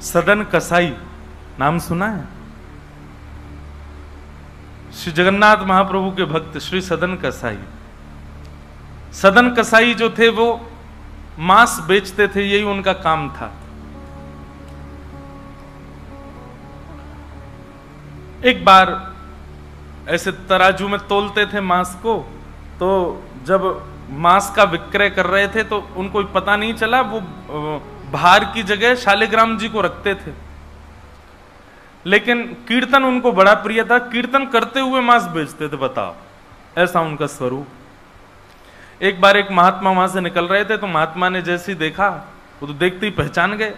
सदन कसाई नाम सुना है? श्री जगन्नाथ महाप्रभु के भक्त श्री सदन कसाई। सदन कसाई जो थे वो मांस बेचते थे, यही उनका काम था। एक बार ऐसे तराजू में तोलते थे मांस को, तो जब मांस का विक्रय कर रहे थे तो उनको पता नहीं चला, वो भार की जगह शालिग्राम जी को रखते थे। लेकिन कीर्तन उनको बड़ा प्रिय था, कीर्तन करते हुए मांस बेचते थे। बताओ, ऐसा उनका स्वरूप। एक बार एक महात्मा वहां से निकल रहे थे, तो महात्मा ने जैसे ही देखा, वो तो देखते ही पहचान गए,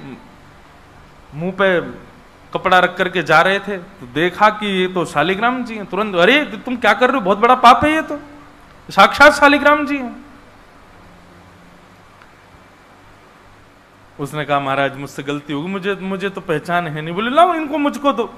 मुंह पे कपड़ा रख करके जा रहे थे, तो देखा कि ये तो शालिग्राम जी हैं। तुरंत, अरे तुम क्या कर रहे हो, बहुत बड़ा पाप है, ये तो साक्षात शालिग्राम जी हैं। उसने कहा महाराज मुझसे गलती होगी, मुझे तो पहचान है नहीं। बोले लाओ इनको, मुझको दो।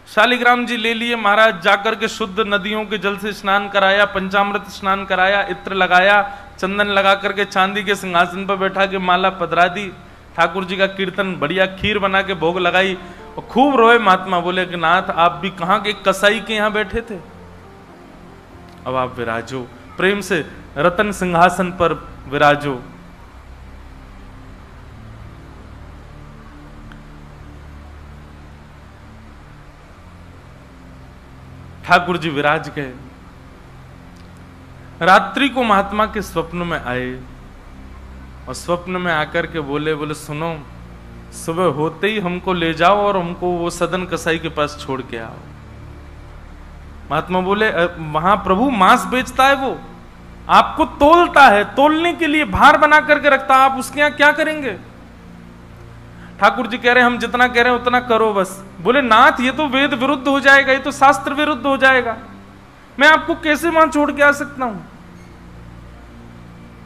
शालिग्राम जी ले लिए महाराज, जाकर के शुद्ध नदियों के जल से स्नान कराया, पंचामृत स्नान कराया, इत्र लगाया, चंदन लगा करके चांदी के सिंहासन पर बैठा के माला पधरा दी, ठाकुर जी का कीर्तन, बढ़िया खीर बना के भोग लगाई, और खूब रोए महात्मा। बोले कि नाथ आप भी कहां के कसाई के यहां बैठे थे, अब आप विराजो, प्रेम से रतन सिंहासन पर विराजो। ठाकुर जी विराज गए। रात्रि को महात्मा के स्वप्न में आए, और स्वप्न में आकर के बोले सुनो, सुबह होते ही हमको ले जाओ और हमको वो सदन कसाई के पास छोड़ के आओ। महात्मा बोले वहां प्रभु मांस बेचता है, वो आपको तोलता है, तोलने के लिए भार बना करके रखता है, आप उसके यहां क्या करेंगे? ठाकुर जी कह रहे हैं हम जितना कह रहे हैं उतना करो बस। बोले नाथ ये तो वेद विरुद्ध हो जाएगा, ये तो शास्त्र विरुद्ध हो जाएगा, मैं आपको कैसे वहां छोड़ के आ सकता हूं?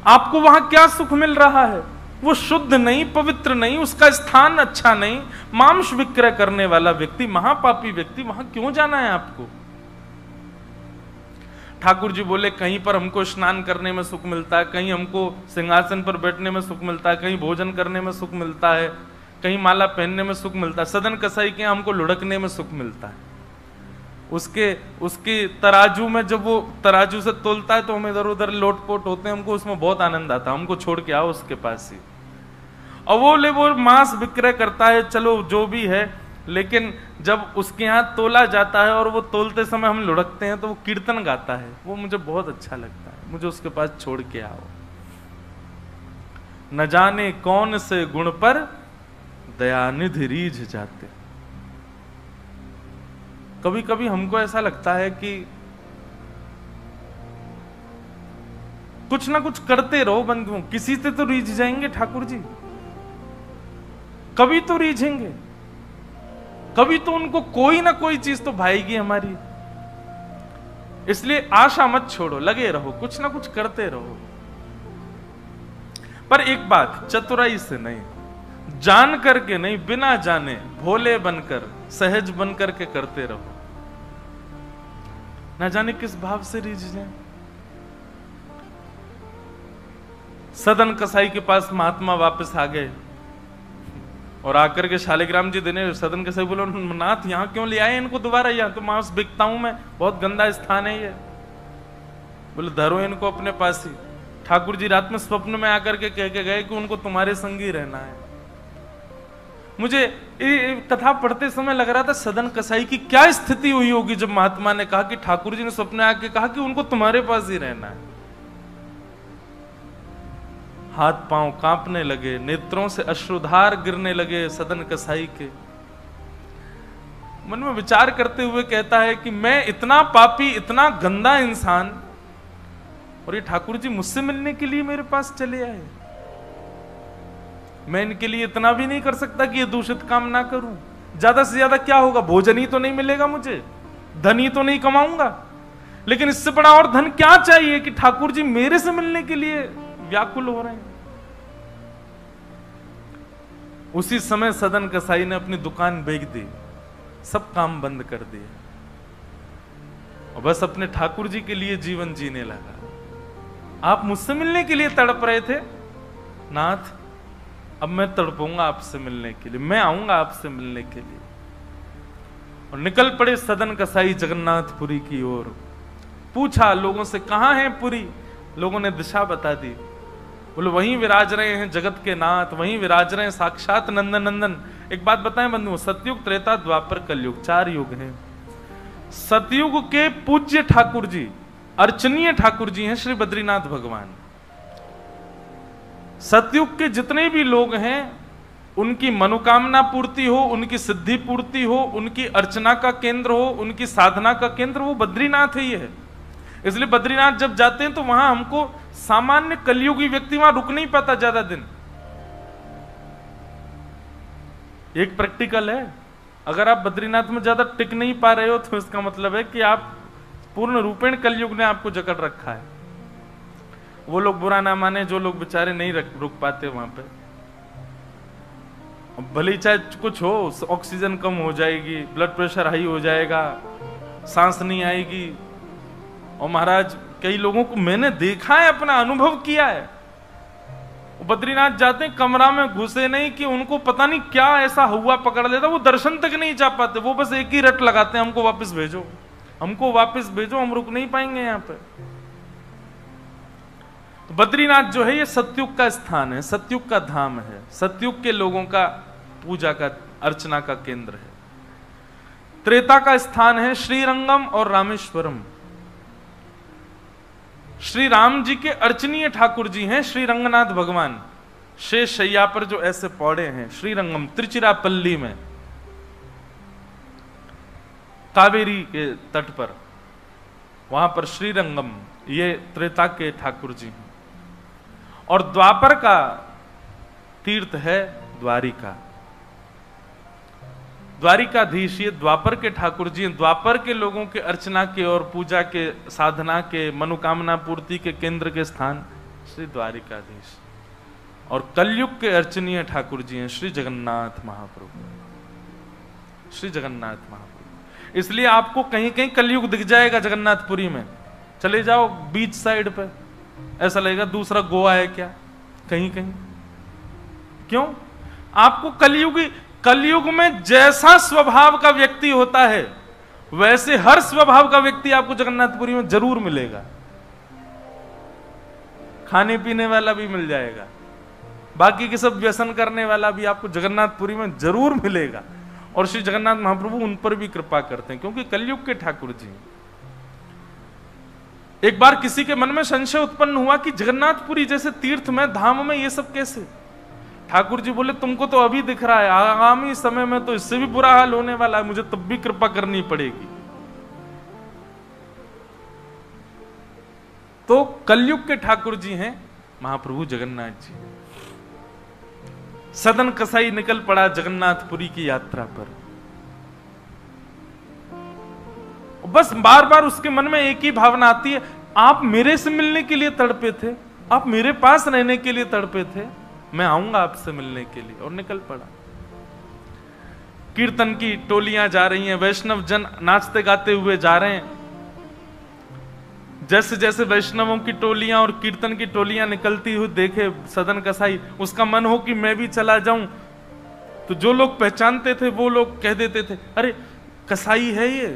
आपको वहां क्या सुख मिल रहा है? वो शुद्ध नहीं, पवित्र नहीं, उसका स्थान अच्छा नहीं, मांस विक्रय करने वाला व्यक्ति, महापापी व्यक्ति, वहां क्यों जाना है आपको? ठाकुर जी बोले कहीं पर हमको स्नान करने में सुख मिलता है, कहीं हमको सिंहासन पर बैठने में सुख मिलता है, कहीं भोजन करने में सुख मिलता है, कहीं माला पहनने में सुख मिलता है, सदन कसाई के हमको लुढ़कने में सुख मिलता है। उसके तराजू में जब वो तराजू से तोलता है तो हम इधर उधर लोटपोट होते हैं, हमको उसमें बहुत आनंद आता है, हमको छोड़ के आओ उसके पास ही। और वो मांस विक्रय करता है, चलो जो भी है, लेकिन जब उसके यहाँ तोला जाता है और वो तोलते समय हम लुढ़कते हैं तो वो कीर्तन गाता है, वो मुझे बहुत अच्छा लगता है, मुझे उसके पास छोड़ के आओ। न जाने कौन से गुण पर दयानिधि रीझ जाते। कभी कभी हमको ऐसा लगता है कि कुछ ना कुछ करते रहो बंधुओं, किसी से तो रीझ जाएंगे ठाकुर जी, कभी तो रीझेंगे, कभी तो उनको कोई ना कोई चीज तो भाएगी हमारी। इसलिए आशा मत छोड़ो, लगे रहो, कुछ ना कुछ करते रहो। पर एक बात, चतुराई से नहीं, जान करके नहीं, बिना जाने भोले बनकर, सहज बनकर के करते रहो, ना जाने किस भाव से रीझ जाए। सदन कसाई के पास महात्मा वापस आ गए और आकर के शालिग्राम जी देने, सदन कसाई बोलो नाथ यहां क्यों ले आए इनको दोबारा, यहां तो मांस बिकता हूं मैं, बहुत गंदा स्थान है ये। बोले धरो इनको अपने पास ही। ठाकुर जी रात में स्वप्न में आकर के कह के गए कि उनको तुम्हारे संग ही रहना है। मुझे कथा पढ़ते समय लग रहा था सदन कसाई की क्या स्थिति हुई होगी जब महात्मा ने कहा कि ठाकुर जी ने स्वप्न में आके कहा कि उनको तुम्हारे पास ही रहना है। हाथ पांव कांपने लगे, नेत्रों से अश्रुधार गिरने लगे सदन कसाई के। मन में विचार करते हुए कहता है कि मैं इतना पापी, इतना गंदा इंसान, और ये ठाकुर जी मुझसे मिलने के लिए मेरे पास चले आए। मैं इनके लिए इतना भी नहीं कर सकता कि ये दूषित काम ना करूं। ज्यादा से ज्यादा क्या होगा, भोजन ही तो नहीं मिलेगा मुझे, धन ही तो नहीं कमाऊंगा, लेकिन इससे बड़ा और धन क्या चाहिए कि ठाकुर जी मेरे से मिलने के लिए व्याकुल हो रहे हैं। उसी समय सदन कसाई ने अपनी दुकान बेच दी, सब काम बंद कर दिए और बस अपने ठाकुर जी के लिए जीवन जीने लगा। आप मुझसे मिलने के लिए तड़प रहे थे नाथ, अब मैं तड़पूंगा आपसे मिलने के लिए, मैं आऊंगा आपसे मिलने के लिए। और निकल पड़े सदन कसाई जगन्नाथपुरी की ओर। पूछा लोगों से, कहां है पुरी? लोगों ने दिशा बता दी। बोले वहीं विराज रहे हैं जगत के नाथ, वहीं विराज रहे हैं साक्षात नंदन नंदन। एक बात बताएं बंधुओं, सतयुग, त्रेता, द्वापर, कलयुग, 4 युग हैं। सतयुग के पूज्य ठाकुर जी, अर्चनीय ठाकुर जी हैं श्री बद्रीनाथ भगवान। सतयुग के जितने भी लोग हैं उनकी मनोकामना पूर्ति हो, उनकी सिद्धि पूर्ति हो, उनकी अर्चना का केंद्र हो, उनकी साधना का केंद्र वो बद्रीनाथ ही है। इसलिए बद्रीनाथ जब जाते हैं तो वहां हमको सामान्य कलयुगी व्यक्ति वहां रुक नहीं पाता ज्यादा दिन। एक प्रैक्टिकल है, अगर आप बद्रीनाथ में ज्यादा टिक नहीं पा रहे हो तो इसका मतलब है कि आप पूर्ण रूपेण कलयुग ने आपको जकड़ रखा है। वो लोग बुरा ना माने जो लोग बेचारे नहीं रुक पाते वहां पे। भले ही चाहे कुछ हो, ऑक्सीजन कम हो जाएगी, ब्लड प्रेशर हाई हो जाएगा, सांस नहीं आएगी। और महाराज कई लोगों को मैंने देखा है, अपना अनुभव किया है, बद्रीनाथ जाते हैं, कमरा में घुसे नहीं कि उनको पता नहीं क्या ऐसा हुआ पकड़ लेता, वो दर्शन तक नहीं जा पाते। वो बस एक ही रट लगाते हैं, हमको वापस भेजो, हमको वापस भेजो, हम रुक नहीं पाएंगे यहाँ पे। तो बद्रीनाथ जो है ये सतयुग का स्थान है, सतयुग का धाम है, सतयुग के लोगों का पूजा का, अर्चना का केंद्र है। त्रेता का स्थान है श्रीरंगम और रामेश्वरम। श्री राम जी के अर्चनीय ठाकुर जी हैं श्री रंगनाथ भगवान, शेष शैया पर जो ऐसे पौड़े हैं। श्रीरंगम त्रिचिरापल्ली में, कावेरी के तट पर, वहां पर श्रीरंगम, ये त्रेता के ठाकुर जी हैं। और द्वापर का तीर्थ है द्वारिका। द्वारिकाधीश ये द्वापर के ठाकुर जी हैं, द्वापर के लोगों के अर्चना के और पूजा के, साधना के, मनोकामना पूर्ति के केंद्र के स्थान श्री द्वारिकाधीश। और कलयुग के अर्चनीय ठाकुर जी हैं श्री जगन्नाथ महाप्रभु, श्री जगन्नाथ महाप्रभु। इसलिए आपको कहीं कहीं कलयुग दिख जाएगा जगन्नाथपुरी में। चले जाओ बीच साइड पे, ऐसा लगेगा दूसरा गोवा है क्या, कहीं कहीं। क्यों? आपको कलयुग में जैसा स्वभाव का व्यक्ति होता है वैसे हर स्वभाव का व्यक्ति आपको जगन्नाथपुरी में जरूर मिलेगा। खाने पीने वाला भी मिल जाएगा, बाकी के सब व्यसन करने वाला भी आपको जगन्नाथपुरी में जरूर मिलेगा। और श्री जगन्नाथ महाप्रभु उन पर भी कृपा करते हैं क्योंकि कलयुग के ठाकुर जी। एक बार किसी के मन में संशय उत्पन्न हुआ कि जगन्नाथपुरी जैसे तीर्थ में, धाम में ये सब कैसे? ठाकुर जी बोले तुमको तो अभी दिख रहा है, आगामी समय में तो इससे भी बुरा हाल होने वाला है, मुझे तब भी कृपा करनी पड़ेगी। तो कलयुग के ठाकुर जी हैं महाप्रभु जगन्नाथ जी। सदन कसाई निकल पड़ा जगन्नाथपुरी की यात्रा पर। बस बार बार उसके मन में एक ही भावना आती है, आप मेरे से मिलने के लिए तड़पे थे, आप मेरे पास रहने के लिए तड़पे थे, मैं आऊंगा आपसे मिलने के लिए। और निकल पड़ा। कीर्तन की टोलियां जा रही हैं, वैष्णव जन नाचते गाते हुए जा रहे हैं। जैसे जैसे वैष्णवों की टोलियां और कीर्तन की टोलियां निकलती हुई देखे सदन कसाई, उसका मन हो कि मैं भी चला जाऊं। तो जो लोग पहचानते थे वो लोग कह देते थे, अरे कसाई है ये।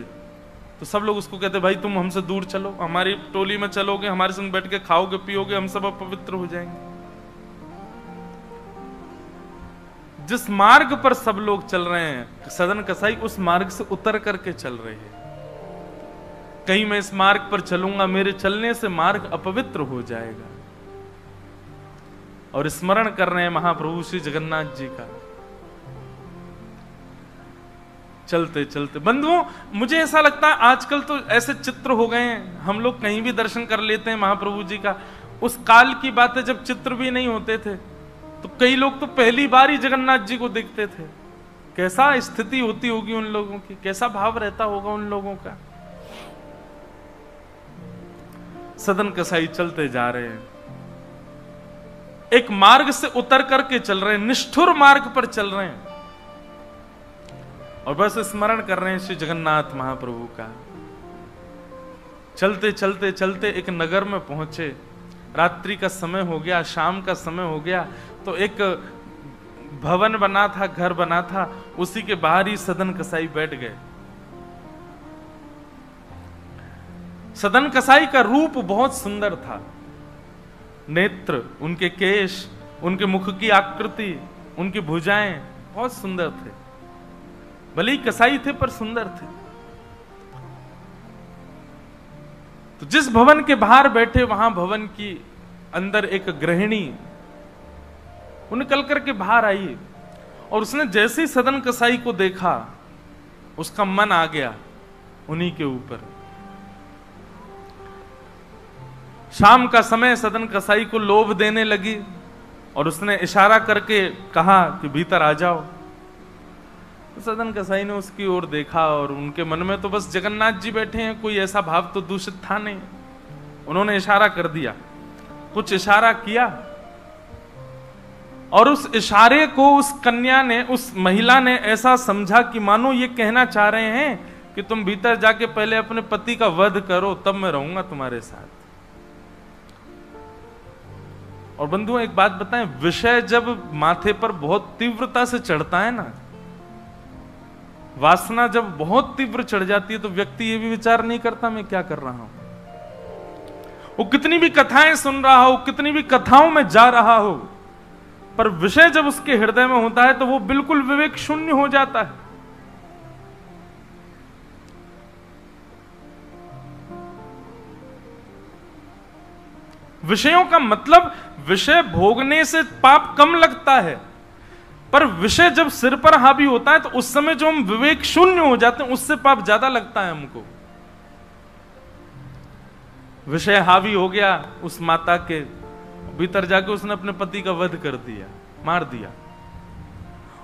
तो सब लोग उसको कहते, भाई तुम हमसे दूर चलो, हमारी टोली में चलोगे, हमारे संग बैठ के खाओगे पियोगे, हम सब अपवित्र हो जाएंगे। जिस मार्ग पर सब लोग चल रहे हैं सदन कसाई, उस मार्ग से उतर करके चल रहे हैं। कहीं मैं इस मार्ग पर चलूंगा, मेरे चलने से मार्ग अपवित्र हो जाएगा। और स्मरण कर रहे हैं महाप्रभु श्री जगन्नाथ जी का। चलते चलते बंधुओं, मुझे ऐसा लगता है आजकल तो ऐसे चित्र हो गए हैं, हम लोग कहीं भी दर्शन कर लेते हैं महाप्रभु जी का। उस काल की बात है जब चित्र भी नहीं होते थे, तो कई लोग तो पहली बार ही जगन्नाथ जी को देखते थे। कैसा स्थिति होती होगी उन लोगों की, कैसा भाव रहता होगा उन लोगों का। सदन कसाई चलते जा रहे हैं, एक मार्ग से उतर करके चल रहे हैं, निष्ठुर मार्ग पर चल रहे हैं और बस स्मरण कर रहे हैं श्री जगन्नाथ महाप्रभु का। चलते चलते चलते एक नगर में पहुंचे, रात्रि का समय हो गया, शाम का समय हो गया। तो एक भवन बना था, घर बना था, उसी के बाहर ही सदन कसाई बैठ गए। सदन कसाई का रूप बहुत सुंदर था। नेत्र, उनके केश, उनके मुख की आकृति, उनकी भुजाएं बहुत सुंदर थे। भले ही कसाई थे पर सुंदर थे। तो जिस भवन के बाहर बैठे, वहां भवन की अंदर एक गृहिणी वो निकल करके बाहर आई, और उसने जैसे ही सदन कसाई को देखा, उसका मन आ गया उन्हीं के ऊपर। शाम का समय, सदन कसाई को लोभ देने लगी और उसने इशारा करके कहा कि भीतर आ जाओ। तो सदन कसाई ने उसकी ओर देखा और उनके मन में तो बस जगन्नाथ जी बैठे हैं, कोई ऐसा भाव तो दूषित था नहीं। उन्होंने इशारा कर दिया, कुछ इशारा किया, और उस इशारे को उस कन्या ने, उस महिला ने ऐसा समझा कि मानो ये कहना चाह रहे हैं कि तुम भीतर जाके पहले अपने पति का वध करो, तब मैं रहूंगा तुम्हारे साथ। और बंधुओं एक बात बताएं, विषय जब माथे पर बहुत तीव्रता से चढ़ता है ना, वासना जब बहुत तीव्र चढ़ जाती है, तो व्यक्ति ये भी विचार नहीं करता मैं क्या कर रहा हूं। वो कितनी भी कथाएं सुन रहा हो, कितनी भी कथाओं में जा रहा हो, पर विषय जब उसके हृदय में होता है तो वो बिल्कुल विवेक शून्य हो जाता है। विषयों का मतलब, विषय भोगने से पाप कम लगता है, पर विषय जब सिर पर हावी होता है तो उस समय जो हम विवेक शून्य हो जाते हैं, उससे पाप ज्यादा लगता है हमको। विषय हावी हो गया उस माता के भीतर, जाके उसने अपने पति का वध कर दिया, मार दिया।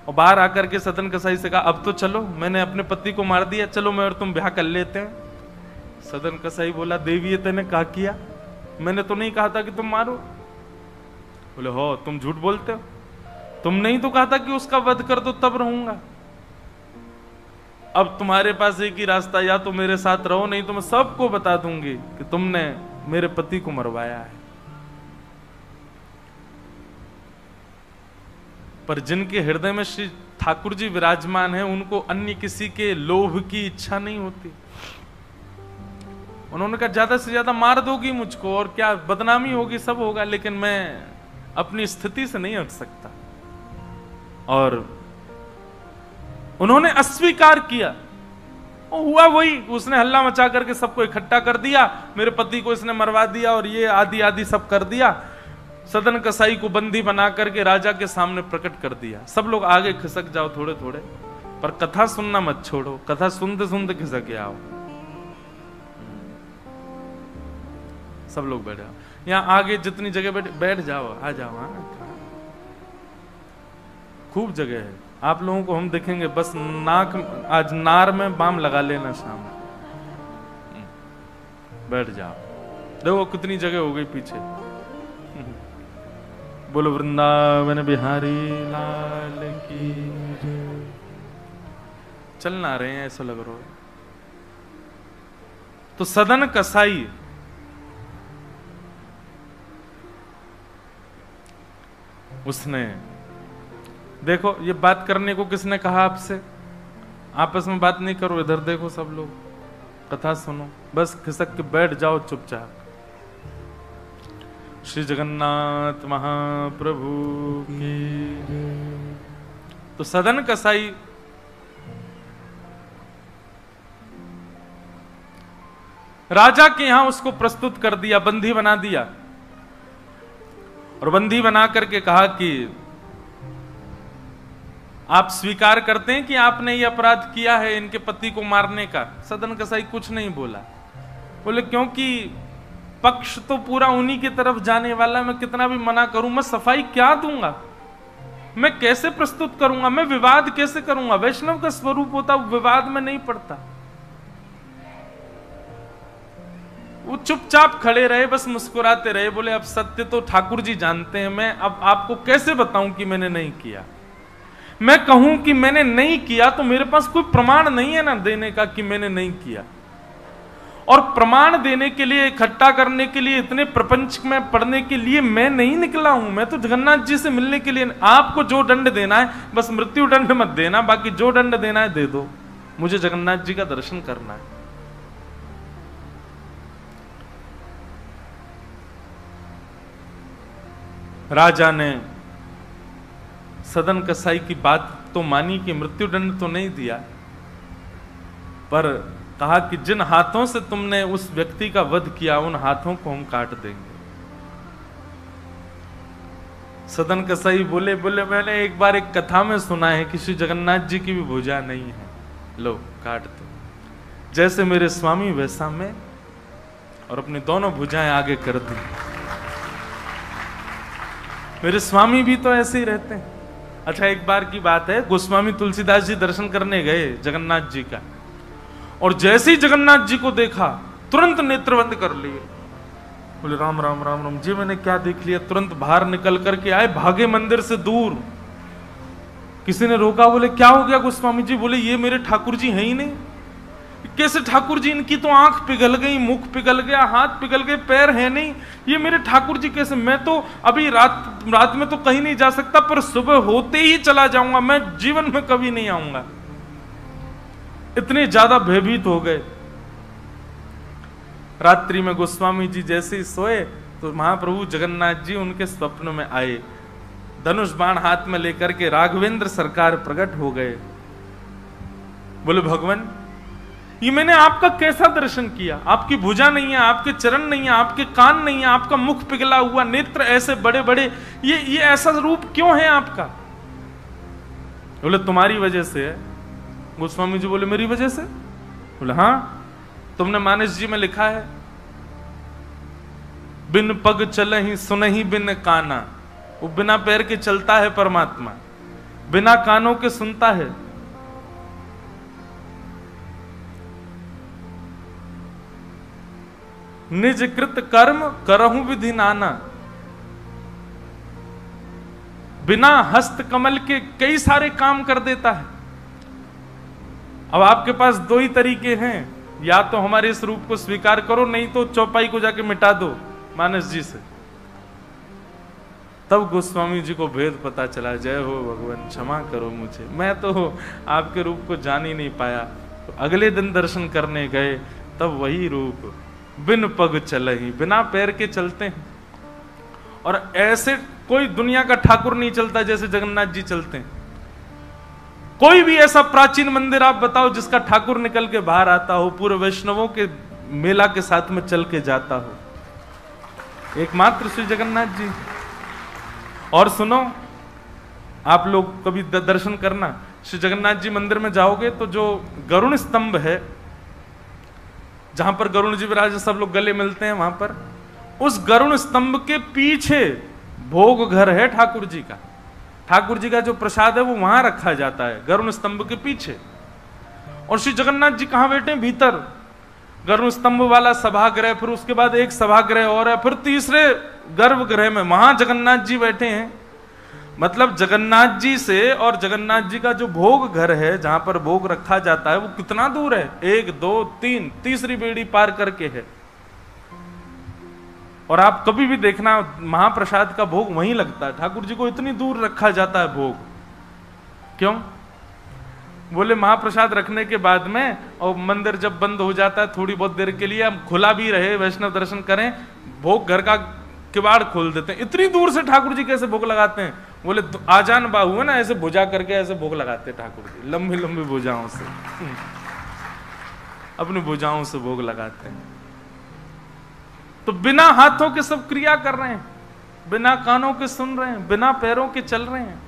और बाहर आकर के सदन कसाई से कहा, अब तो चलो, मैंने अपने पति को मार दिया, चलो मैं और तुम ब्याह कर लेते हैं। सदन कसाई बोला, देवी ये तेने कहा किया, मैंने तो नहीं कहा था कि तुम मारो। बोले, हो तुम झूठ बोलते हो, तुमने ही तो कहा था कि उसका वध कर दो तब रहूंगा। अब तुम्हारे पास एक ही रास्ता, या तो मेरे साथ रहो, नहीं तो मैं सबको बता दूंगी कि तुमने मेरे पति को मरवाया है। पर जिनके हृदय में श्री ठाकुर जी विराजमान है, उनको अन्य किसी के लोभ की इच्छा नहीं होती। उन्होंने कहा, ज्यादा से ज्यादा मार दोगी मुझको और क्या, बदनामी होगी, सब होगा, लेकिन मैं अपनी स्थिति से नहीं हट सकता। और उन्होंने अस्वीकार किया। हुआ वही, उसने हल्ला मचा करके सबको इकट्ठा कर दिया, मेरे पति को इसने मरवा दिया और ये आदि आदि सब कर दिया। सदन कसाई को बंदी बना करके राजा के सामने प्रकट कर दिया। सब लोग आगे खिसक जाओ थोड़े थोड़े, पर कथा सुनना मत छोड़ो, कथा सुनते सुनते खिसक के आओ। सब लोग बैठ जाओ, यहाँ आगे जितनी जगह बैठ जाओ, आ जाओ। हाँ, खूब जगह है, आप लोगों को हम देखेंगे, बस नाक, आज नार में बाम लगा लेना शाम। बैठ जाओ, देखो कितनी जगह हो गई पीछे। बोलो वृंदावन बिहारी लाल की। चल ना रहे हैं ऐसा लग रहा है। तो सदन कसाई उसने, देखो ये बात करने को किसने कहा आपसे, आपस में बात नहीं करो, इधर देखो सब लोग, कथा सुनो, बस खिसक के बैठ जाओ चुपचाप। श्री जगन्नाथ महाप्रभु की। तो सदन कसाई राजा के यहां उसको प्रस्तुत कर दिया, बंदी बना दिया, और बंदी बना करके कहा कि आप स्वीकार करते हैं कि आपने ये अपराध किया है इनके पति को मारने का। सदन कसाई कुछ नहीं बोला। बोले क्योंकि पक्ष तो पूरा उन्हीं की तरफ जाने वाला, मैं कितना भी मना करूं, मैं सफाई क्या दूंगा, मैं कैसे प्रस्तुत करूंगा, मैं विवाद कैसे करूंगा। वैष्णव का स्वरूप होता विवाद में नहीं पड़ता। वो चुपचाप खड़े रहे, बस मुस्कुराते रहे। बोले अब सत्य तो ठाकुर जी जानते हैं, मैं अब आपको कैसे बताऊं कि मैंने नहीं किया। मैं कहूं कि मैंने नहीं किया तो मेरे पास कोई प्रमाण नहीं है ना देने का कि मैंने नहीं किया। और प्रमाण देने के लिए, इकट्ठा करने के लिए, इतने प्रपंच में पढ़ने के लिए मैं नहीं निकला हूं। मैं तो जगन्नाथ जी से मिलने के लिए। आपको जो दंड देना है, बस मृत्यु दंड मत देना, बाकी जो दंड देना है दे दो, मुझे जगन्नाथ जी का दर्शन करना है। राजा ने सदन कसाई की बात तो मानी कि मृत्यु दंड तो नहीं दिया, पर कहा कि जिन हाथों से तुमने उस व्यक्ति का वध किया उन हाथों को हम काट देंगे। सदन कसाई बोले मैंने एक बार एक कथा में सुना है कि श्री जगन्नाथ जी की भी भुजा नहीं है, लो काट दो। जैसे मेरे स्वामी वैसा मैं, और अपनी दोनों भुजाएं आगे कर दी। मेरे स्वामी भी तो ऐसे ही रहते हैं। अच्छा, एक बार की बात है, गोस्वामी तुलसीदास जी दर्शन करने गए जगन्नाथ जी का, और जैसे ही जगन्नाथ जी को देखा तुरंत नेत्र बंद कर लिए। बोले राम राम राम राम जी, मैंने क्या देख लिया। तुरंत बाहर निकल करके आए, भागे मंदिर से दूर। किसी ने रोका, बोले क्या हो गया गोस्वामी जी? बोले ये मेरे ठाकुर जी हैं ही नहीं। कैसे ठाकुर जी? इनकी तो आंख पिघल गई, मुख पिघल गया, हाथ पिघल गए, पैर है नहीं, ये मेरे ठाकुर जी कैसे? मैं तो अभी रात में तो कहीं नहीं जा सकता, पर सुबह होते ही चला जाऊंगा, मैं जीवन में कभी नहीं आऊंगा। इतने ज्यादा भयभीत हो गए। रात्रि में गोस्वामी जी जैसे ही सोए तो महाप्रभु जगन्नाथ जी उनके स्वप्न में आए, धनुष बाण हाथ में लेकर के राघवेंद्र सरकार प्रकट हो गए। बोले भगवान, ये मैंने आपका कैसा दर्शन किया? आपकी भुजा नहीं है, आपके चरण नहीं है, आपके कान नहीं है, आपका मुख पिघला हुआ, नेत्र ऐसे बड़े बड़े, ये ऐसा रूप क्यों है आपका? बोले तुम्हारी वजह से है। गोस्वामी जी बोले मेरी वजह से? बोले हाँ, तुमने मानस जी में लिखा है, बिन पग चलहि सुनहि बिन काना। वो बिना पैर के चलता है परमात्मा, बिना कानों के सुनता है। निज कृत कर्म करहु विधि नाना। बिना हस्त कमल के कई सारे काम कर देता है। अब आपके पास दो ही तरीके हैं, या तो हमारे इस रूप को स्वीकार करो, नहीं तो चौपाई को जाके मिटा दो मानस जी से। तब गोस्वामी जी को भेद पता चला। जय हो भगवान, क्षमा करो मुझे, मैं तो आपके रूप को जान ही नहीं पाया। तो अगले दिन दर्शन करने गए, तब वही रूप, बिन पग चलहि, बिना पैर के चलते हैं। और ऐसे कोई दुनिया का ठाकुर नहीं चलता जैसे जगन्नाथ जी चलते हैं। कोई भी ऐसा प्राचीन मंदिर आप बताओ जिसका ठाकुर निकल के बाहर आता हो, पूरे वैष्णवों के मेला के साथ में चल के जाता हो, एकमात्र श्री जगन्नाथ जी। और सुनो, आप लोग कभी दर्शन करना, श्री जगन्नाथ जी मंदिर में जाओगे तो जो गरुण स्तंभ है, जहां पर गरुण जी विराज सब लोग गले मिलते हैं, वहां पर उस गरुण स्तंभ के पीछे भोग घर है ठाकुर जी का। ठाकुर जी का जो प्रसाद है वो वहां रखा जाता है, गरुण स्तंभ के पीछे। और श्री जगन्नाथ जी कहां बैठे? भीतर गरुण स्तंभ वाला सभागृह, फिर उसके बाद एक सभागृह और है, फिर तीसरे गर्भगृह में वहां जगन्नाथ जी बैठे हैं। मतलब जगन्नाथ जी से और जगन्नाथ जी का जो भोग घर है, जहां पर भोग रखा जाता है, वो कितना दूर है? 1 2 3 तीसरी बेड़ी पार करके है। और आप कभी भी देखना, महाप्रसाद का भोग वहीं लगता है। ठाकुर जी को इतनी दूर रखा जाता है भोग, क्यों? बोले महाप्रसाद रखने के बाद में, और मंदिर जब बंद हो जाता है थोड़ी बहुत देर के लिए, हम खुला भी रहे, वैष्णव दर्शन करें, भोग घर का किवाड़ खोल देते हैं। इतनी दूर से ठाकुर जी कैसे भोग लगाते हैं? बोले आजान बाहु है ना, ऐसे भुजा करके ऐसे भोग लगाते हैं ठाकुर जी, लंबी लंबी भुजाओं से, अपनी भुजाओं से भोग लगाते हैं। तो बिना हाथों के सब क्रिया कर रहे हैं, बिना कानों के सुन रहे हैं, बिना पैरों के चल रहे हैं।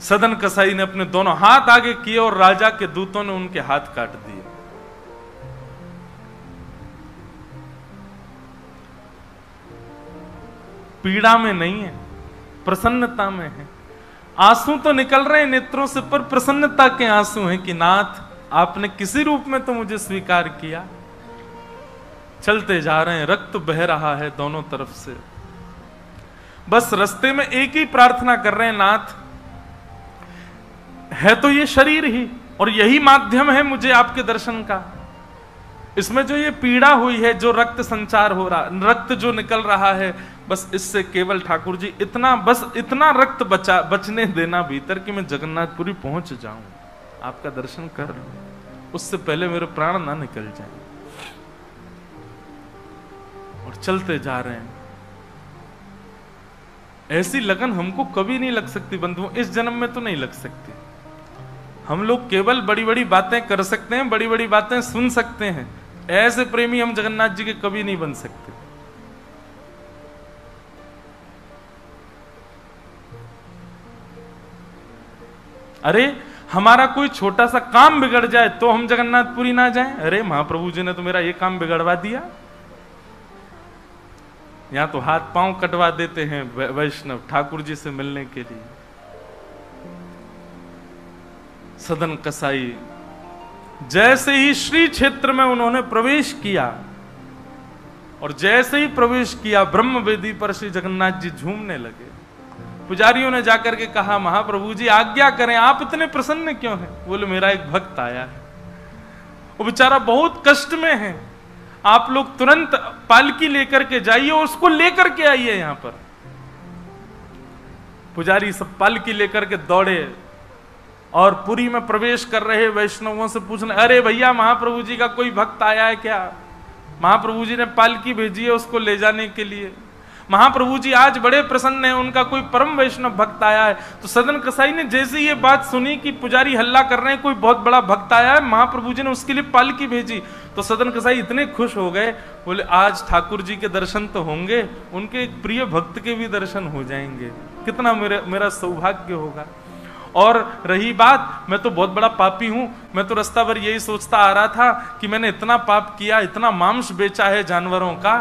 सदन कसाई ने अपने दोनों हाथ आगे किए और राजा के दूतों ने उनके हाथ काट दिए। पीड़ा में नहीं है, प्रसन्नता में है। आंसू तो निकल रहे हैं नेत्रों से, पर प्रसन्नता के आंसू हैं कि नाथ आपने किसी रूप में तो मुझे स्वीकार किया। चलते जा रहे हैं, रक्त बह रहा है दोनों तरफ से। बस रास्ते में एक ही प्रार्थना कर रहे हैं, नाथ है तो ये शरीर ही, और यही माध्यम है मुझे आपके दर्शन का। इसमें जो ये पीड़ा हुई है, जो रक्त संचार हो रहा, रक्त जो निकल रहा है, बस इससे केवल ठाकुर जी इतना रक्त बचने देना भीतर कि मैं जगन्नाथपुरी पहुंच जाऊं, आपका दर्शन कर लूं, उससे पहले मेरे प्राण ना निकल जाए। और चलते जा रहे हैं। ऐसी लगन हमको कभी नहीं लग सकती बंधुओं, इस जन्म में तो नहीं लग सकती। हम लोग केवल बड़ी बड़ी बातें कर सकते हैं, बड़ी बड़ी बातें सुन सकते हैं, ऐसे प्रेमी हम जगन्नाथ जी के कभी नहीं बन सकते। अरे हमारा कोई छोटा सा काम बिगड़ जाए तो हम जगन्नाथपुरी ना जाएं? अरे महाप्रभु जी ने तो मेरा ये काम बिगड़वा दिया। यहां तो हाथ पांव कटवा देते हैं वैष्णव ठाकुर जी से मिलने के लिए। सदन कसाई जैसे ही श्री क्षेत्र में उन्होंने प्रवेश किया, और जैसे ही प्रवेश किया ब्रह्म वेदी पर श्री जगन्नाथ जी झूमने लगे। पुजारियों ने जाकर के कहा, महाप्रभु जी आज्ञा करें, आप इतने प्रसन्न क्यों हैं? बोले मेरा एक भक्त आया है, वो बेचारा बहुत कष्ट में है, आप लोग तुरंत पालकी लेकर के जाइए और उसको लेकर के आइए यहां पर। पुजारी सब पालकी लेकर के दौड़े और पुरी में प्रवेश कर रहे वैष्णवों से पूछने, अरे भैया महाप्रभु जी का कोई भक्त आया है क्या? महाप्रभु जी ने पालकी भेजी है उसको ले जाने के लिए। महाप्रभु जी आज बड़े प्रसन्न हैं, उनका कोई परम वैष्णव भक्त आया है। तो सदन कसाई ने जैसे ये बात सुनी कि पुजारी हल्ला कर रहे हैं, कोई बहुत बड़ा भक्त आया है, महाप्रभु जी ने उसके लिए पालकी भेजी, तो सदन कसाई इतने खुश हो गए, बोले आज ठाकुर जी के दर्शन तो होंगे, उनके एक प्रिय भक्त के भी दर्शन हो जाएंगे, कितना मेरा सौभाग्य होगा। और रही बात, मैं तो बहुत बड़ा पापी हूं, मैं तो रास्ता भर यही सोचता आ रहा था कि मैंने इतना पाप किया, इतना मांस बेचा है जानवरों का,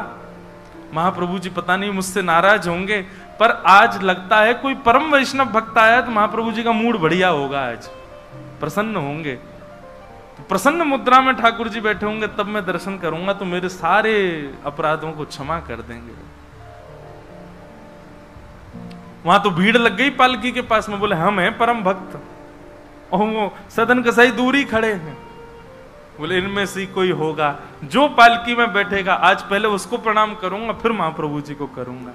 महाप्रभु जी पता नहीं मुझसे नाराज होंगे, पर आज लगता है कोई परम वैष्णव भक्त आया तो महाप्रभु जी का मूड बढ़िया होगा, आज प्रसन्न होंगे। तो प्रसन्न मुद्रा में ठाकुर जी बैठे होंगे, तब मैं दर्शन करूंगा तो मेरे सारे अपराधों को क्षमा कर देंगे। वहां तो भीड़ लग गई पालकी के पास में, बोले हम हैं परम भक्त, और वो सदन कसाई दूर ही खड़े हैं। बोले इनमें से कोई होगा जो पालकी में बैठेगा, आज पहले उसको प्रणाम करूंगा फिर महाप्रभु जी को करूंगा।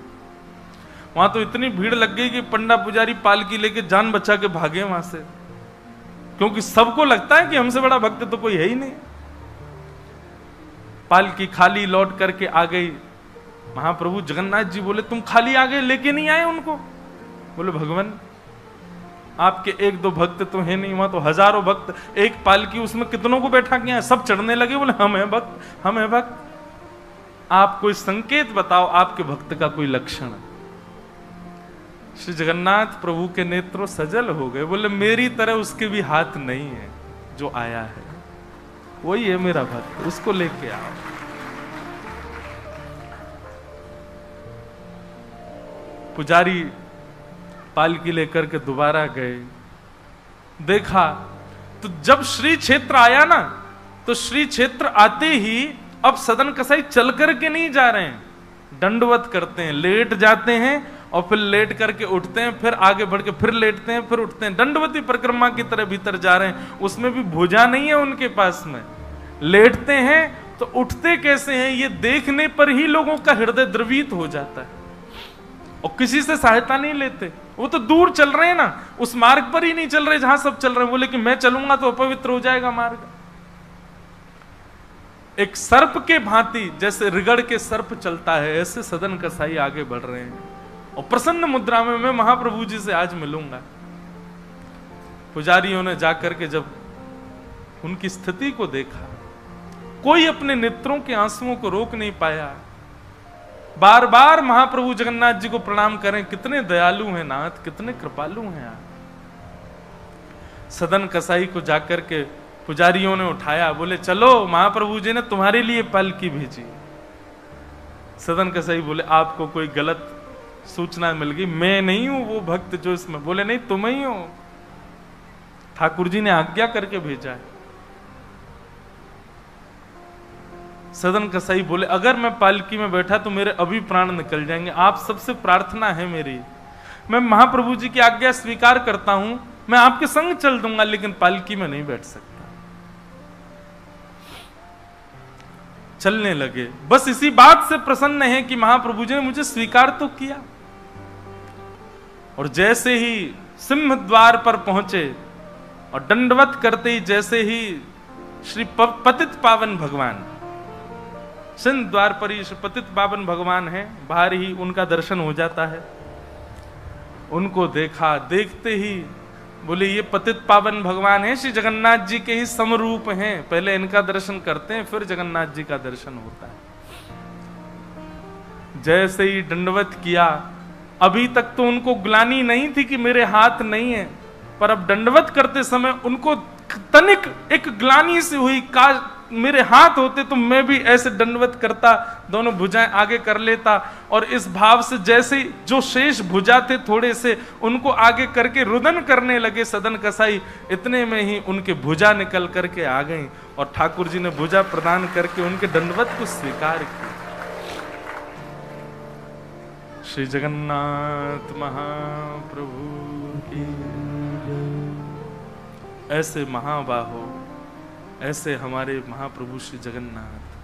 वहां तो इतनी भीड़ लग गई कि पंडा पुजारी पालकी लेके जान बचा के भागे वहां से, क्योंकि सबको लगता है कि हमसे बड़ा भक्त तो कोई है ही नहीं। पालकी खाली लौट करके आ गई। महाप्रभु जगन्नाथ जी बोले तुम खाली आ गए, लेके नहीं आए उनको? बोले भगवान आपके एक दो भक्त तो है नहीं, वहां तो हजारों भक्त, एक पालकी उसमें कितनों को बैठा के हैं, सब चढ़ने लगे। बोले हम हैं भक्त, हम हैं भक्त। आप कोई संकेत बताओ, आपके भक्त का कोई लक्षण। श्री जगन्नाथ प्रभु के नेत्रों सजल हो गए, बोले मेरी तरह उसके भी हाथ नहीं है, जो आया है वही है मेरा भक्त, उसको लेके आओ। पुजारी पालकी लेकर के दोबारा गए, देखा तो जब श्री क्षेत्र आया ना, तो श्री क्षेत्र आते ही अब सदन कसाई चल करके नहीं जा रहे हैं, दंडवत करते हैं, लेट जाते हैं और फिर लेट करके उठते हैं, फिर आगे बढ़ के फिर लेटते हैं, फिर उठते हैं, दंडवती परिक्रमा की तरह भीतर जा रहे हैं। उसमें भी भुजा नहीं है उनके पास में, लेटते हैं तो उठते कैसे हैं ये देखने पर ही लोगों का हृदय द्रवित हो जाता है, और किसी से सहायता नहीं लेते। वो तो दूर चल रहे हैं ना, उस मार्ग पर ही नहीं चल रहे जहां सब चल रहे हैं। बोले कि मैं चलूंगा तो अपवित्र हो जाएगा मार्ग। एक सर्प के भांति जैसे रिगड़ के सर्प चलता है, ऐसे सदन कसाई आगे बढ़ रहे हैं, और प्रसन्न मुद्रा में मैं महाप्रभु जी से आज मिलूंगा। पुजारियों ने जाकर के जब उनकी स्थिति को देखा, कोई अपने नेत्रों के आंसुओं को रोक नहीं पाया। बार बार महाप्रभु जगन्नाथ जी को प्रणाम करें, कितने दयालु हैं नाथ, कितने कृपालु हैं आप। सदन कसाई को जाकर के पुजारियों ने उठाया, बोले चलो महाप्रभु जी ने तुम्हारे लिए पालकी भेजी। सदन कसाई बोले आपको कोई गलत सूचना मिल गई, मैं नहीं हूं वो भक्त जो इसमें। बोले नहीं तुम ही हो, ठाकुर जी ने आज्ञा करके भेजा है। सदन कसाई बोले अगर मैं पालकी में बैठा तो मेरे अभी प्राण निकल जाएंगे, आप सबसे प्रार्थना है मेरी, मैं महाप्रभु जी की आज्ञा स्वीकार करता हूं, मैं आपके संग चल दूंगा, लेकिन पालकी में नहीं बैठ सकता। चलने लगे। बस इसी बात से प्रसन्न है कि महाप्रभु जी ने मुझे स्वीकार तो किया। और जैसे ही सिंह द्वार पर पहुंचे और दंडवत करते ही जैसे ही श्री पतित पावन भगवान, सिंह द्वार पर ही श्री पतित पावन भगवान है, बाहर ही उनका दर्शन हो जाता है। उनको देखा, देखते ही बोले ये पतित पावन भगवान है, श्री जगन्नाथ जी के ही समरूप हैं, पहले इनका दर्शन करते हैं फिर जगन्नाथ जी का दर्शन होता है। जैसे ही दंडवत किया, अभी तक तो उनको ग्लानि नहीं थी कि मेरे हाथ नहीं है, पर अब दंडवत करते समय उनको तनिक एक ग्लानि सी हुई, काश मेरे हाथ होते तो मैं भी ऐसे दंडवत करता, दोनों भुजाएं आगे कर लेता। और इस भाव से जैसे जो शेष भुजा थे थोड़े से, उनको आगे करके रुदन करने लगे सदन कसाई। इतने में ही उनके भुजा निकल करके आ गई और ठाकुर जी ने भुजा प्रदान करके उनके दंडवत को स्वीकार किया। श्री जगन्नाथ महाप्रभु की। ऐसे महाबाहो, ऐसे हमारे महाप्रभु श्री जगन्नाथ।